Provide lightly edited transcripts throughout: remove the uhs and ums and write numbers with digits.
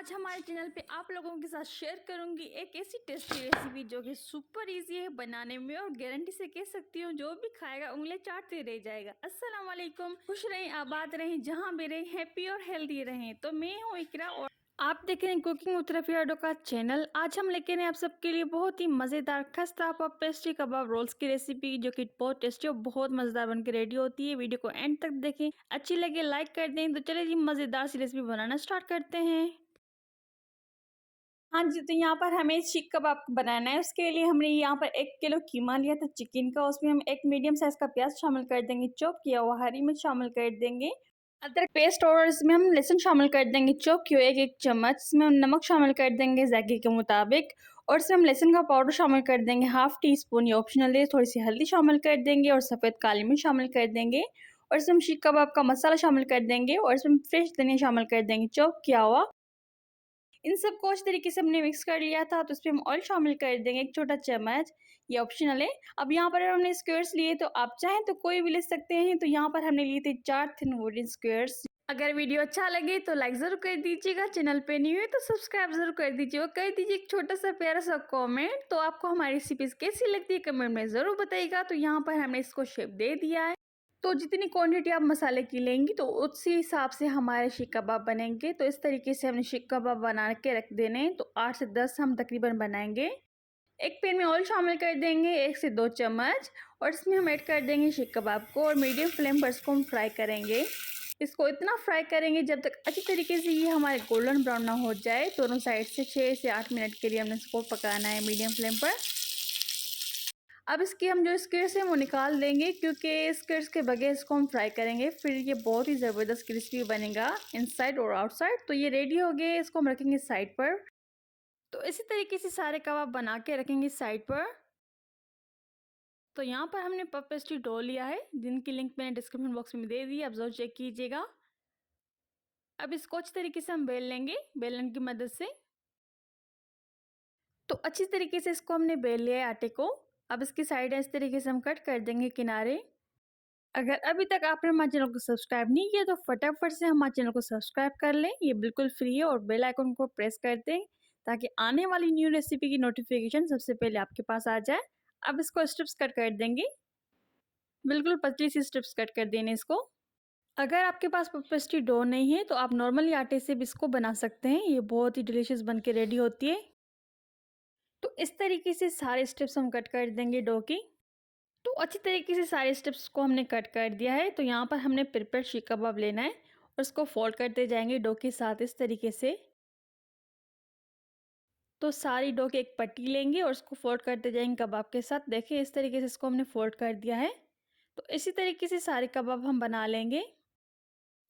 आज हमारे चैनल पे आप लोगों के साथ शेयर करूंगी एक ऐसी टेस्टी रेसिपी जो कि सुपर इजी है बनाने में और गारंटी से कह सकती हूँ जो भी खाएगा उंगली चाटते रह जाएगा। अस्सलाम वालेकुम, खुश रहें, आबाद रहें, जहाँ भी रहें, हैप्पी और हेल्दी रहें। तो मैं हूँ इकरा और आप देख रहे हैं कुकिंग विद रफियाडो का चैनल। आज हम लेके आए आप सबके लिए बहुत ही मज़ेदार खस्ता पाव पेस्ट्री कबाब रोल्स की रेसिपी जो कि बहुत टेस्टी और बहुत मज़ेदार बन के रेडी होती है। वीडियो को एंड तक देखें, अच्छी लगे लाइक कर दें। तो चलिए जी मज़ेदार सी रेसिपी बनाना स्टार्ट करते हैं। हाँ जी, तो यहाँ पर हमें सीख कबाब बनाना है। उसके लिए हमने यहाँ पर 1 किलो कीमा लिया था चिकन का। उसमें हम 1 मीडियम साइज़ का प्याज शामिल कर देंगे, चॉप किया हुआ हरी मिर्च शामिल कर देंगे, अदरक पेस्ट और इसमें हम लहसुन शामिल कर देंगे चॉप किए हुए 1 चम्मच। इसमें हम नमक शामिल कर देंगे जायके के मुताबिक और इसमें हम लहसुन का पाउडर शामिल कर देंगे हाफ टी स्पून, ये ऑप्शनल है। थोड़ी सी हल्दी शामिल कर देंगे और सफ़ेद काली मिर्च शामिल कर देंगे और इसमें हम सीख कबाब का मसाला शामिल कर देंगे और इसमें फ्रेश धनिया शामिल कर देंगे चॉप किया हुआ। इन सबको अच्छी तरीके से हमने मिक्स कर लिया था। तो इसमें हम ऑयल शामिल कर देंगे 1 छोटा चम्मच, ये ऑप्शनल है। अब यहाँ पर हमने स्क्वायर्स लिए तो आप चाहें तो कोई भी ले सकते हैं। तो यहाँ पर हमने लिए थे 4 थिन वुडन स्क्वायर्स। अगर वीडियो अच्छा लगे तो लाइक ज़रूर कर दीजिएगा, चैनल पे न्यू है तो सब्सक्राइब ज़रूर कर दीजिएगा, कर दीजिए एक छोटा सा प्यारा सा कमेंट। तो आपको हमारी रेसिपीज़ कैसी लगती है कमेंट में ज़रूर बताइएगा। तो यहाँ पर हमने इसको शेप दे दिया है। तो जितनी क्वांटिटी आप मसाले की लेंगी तो उसी हिसाब से हमारे शीख कबाब बनेंगे। तो इस तरीके से हमने शीख कबाब बना के रख देने हैं। तो 8 से 10 हम तकरीबन बनाएंगे। एक पैन में ऑयल शामिल कर देंगे 1 से 2 चम्मच और इसमें हम ऐड कर देंगे शीख कबाब को और मीडियम फ्लेम पर इसको हम फ्राई करेंगे। इसको इतना फ्राई करेंगे जब तक अच्छी तरीके से ये हमारे गोल्डन ब्राउन ना हो जाए। दोनों साइड से 6 से 8 मिनट के लिए हमने इसको पकाना है मीडियम फ्लेम पर। अब इसकी हम जो स्क्वायर्स हैं वो निकाल देंगे क्योंकि स्क्वायर्स के बगैर इसको हम फ्राई करेंगे फिर ये बहुत ही ज़बरदस्त क्रिस्पी बनेगा इनसाइड और आउटसाइड। तो ये रेडी हो गए, इसको हम रखेंगे साइड पर। तो इसी तरीके से सारे कबाब बना के रखेंगे साइड पर। तो यहाँ पर हमने पफ पेस्ट्री डो लिया है जिनकी लिंक मैंने डिस्क्रिप्शन बॉक्स में दे दी, आप जरूर चेक कीजिएगा। अब इसको अच्छी तरीके से हम बेल लेंगे बेलन की मदद से। तो अच्छी तरीके से इसको हमने बेल लिया है आटे को। अब इसकी साइड इस तरीके से हम कट कर देंगे किनारे। अगर अभी तक आपने हमारे चैनल को सब्सक्राइब नहीं किया तो फटाफट से हमारे चैनल को सब्सक्राइब कर लें, ये बिल्कुल फ्री है। और बेल आइकन को प्रेस कर दें ताकि आने वाली न्यू रेसिपी की नोटिफिकेशन सबसे पहले आपके पास आ जाए। अब इसको स्ट्रिप्स कट कर देंगे, बिल्कुल पतली सी स्ट्रिप्स कट कर देने इसको। अगर आपके पास पफ पेस्ट्री डो नहीं है तो आप नॉर्मली आटे से भी इसको बना सकते हैं, ये बहुत ही डिलीशियस बन के रेडी होती है। तो इस तरीके से सारे स्टेप्स हम कट कर देंगे डो की। तो अच्छी तरीके से सारे स्टेप्स को हमने कट कर दिया है। तो यहाँ पर हमने प्रिपेयर शीख कबाब लेना है और इसको फोल्ड करते जाएंगे डो के साथ इस तरीके से। तो सारी डो की एक पट्टी लेंगे और इसको फोल्ड करते जाएंगे कबाब के साथ। देखिए इस तरीके से इसको हमने फोल्ड कर दिया है। तो इसी तरीके से सारे कबाब हम बना लेंगे।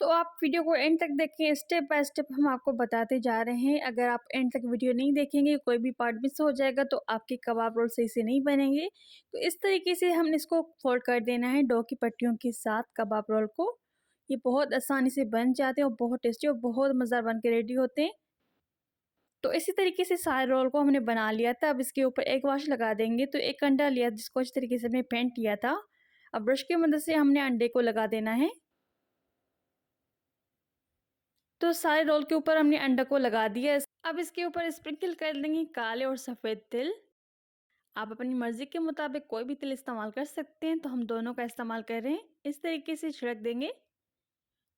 तो आप वीडियो को एंड तक देखें, स्टेप बाय स्टेप हम आपको बताते जा रहे हैं। अगर आप एंड तक वीडियो नहीं देखेंगे, कोई भी पार्ट मिस हो जाएगा तो आपके कबाब रोल सही से नहीं बनेंगे। तो इस तरीके से हमने इसको फोल्ड कर देना है डो की पट्टियों के साथ कबाब रोल को। ये बहुत आसानी से बन जाते हैं और बहुत टेस्टी और बहुत मज़ेदार बन के रेडी होते हैं। तो इसी तरीके से सारे रोल को हमने बना लिया था। अब इसके ऊपर एक वाश लगा देंगे। तो एक अंडा लिया जिसको इस तरीके से हमने फेंट लिया था। अब ब्रश की मदद से हमने अंडे को लगा देना है। तो सारे रोल के ऊपर हमने अंडा को लगा दिया। अब इसके ऊपर स्प्रिंकल कर देंगे काले और सफ़ेद तिल। आप अपनी मर्ज़ी के मुताबिक कोई भी तिल इस्तेमाल कर सकते हैं, तो हम दोनों का इस्तेमाल कर रहे हैं। इस तरीके से छिड़क देंगे।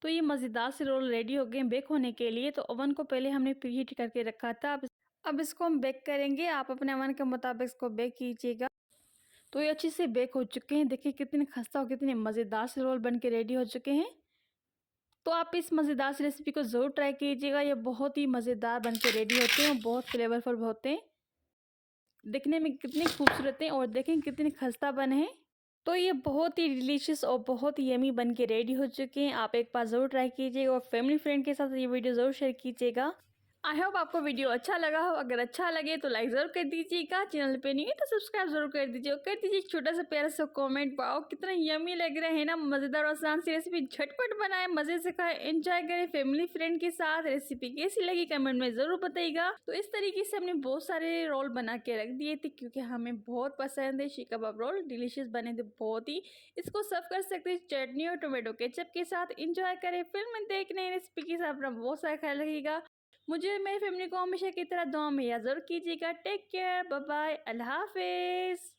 तो ये मज़ेदार से रोल रेडी हो गए बेक होने के लिए। तो ओवन को पहले हमने प्रीहीट करके रखा था। अब इसको हम बेक करेंगे, आप अपने ओवन के मुताबिक इसको बेक कीजिएगा। तो ये अच्छे से बेक हो चुके हैं। देखिए कितने खस्ता और कितने मज़ेदार से रोल बन के रेडी हो चुके हैं। तो आप इस मज़ेदार सी रेसिपी को ज़रूर ट्राई कीजिएगा, ये बहुत ही मज़ेदार बन के रेडी होते हैं और बहुत फ्लेवरफुल होते हैं। दिखने में कितने खूबसूरत हैं और देखें कितने खस्ता बने हैं। तो ये बहुत ही डिलीशियस और बहुत ही यमी बन के रेडी हो चुके हैं। आप एक बार ज़रूर ट्राई कीजिएगा और फैमिली फ्रेंड के साथ ये वीडियो ज़रूर शेयर कीजिएगा। आई होप आपको वीडियो अच्छा लगा हो। अगर अच्छा लगे तो लाइक ज़रूर कर दीजिएगा, चैनल पे नहीं है तो सब्सक्राइब ज़रूर कर दीजिए और कर दीजिए एक छोटा सा प्यारा सा कमेंट। पाओ कितना यमी लग रहा है ना, मज़ेदार और आसान सी रेसिपी, झटपट बनाए, मज़े से खाए, एंजॉय करें फैमिली फ्रेंड के साथ। रेसिपी कैसी लगी कमेंट में ज़रूर बताइएगा। तो इस तरीके से हमने बहुत सारे रोल बना के रख दिए थे क्योंकि हमें बहुत पसंद है शीख कबाब रोल, डिलीशियस बने थे बहुत ही। इसको सर्व कर सकते हैं चटनी और टोमेटो केचप के साथ। इंजॉय करें, फिल्म देखने रेसिपी के साथ अपना बहुत सारा ख्याल रखिएगा। मुझे मेरी फैमिली को हमेशा की तरह दुआ में याद ज़रूर कीजिएगा। टेक केयर, बाय बाय, अल्लाह हाफिज़।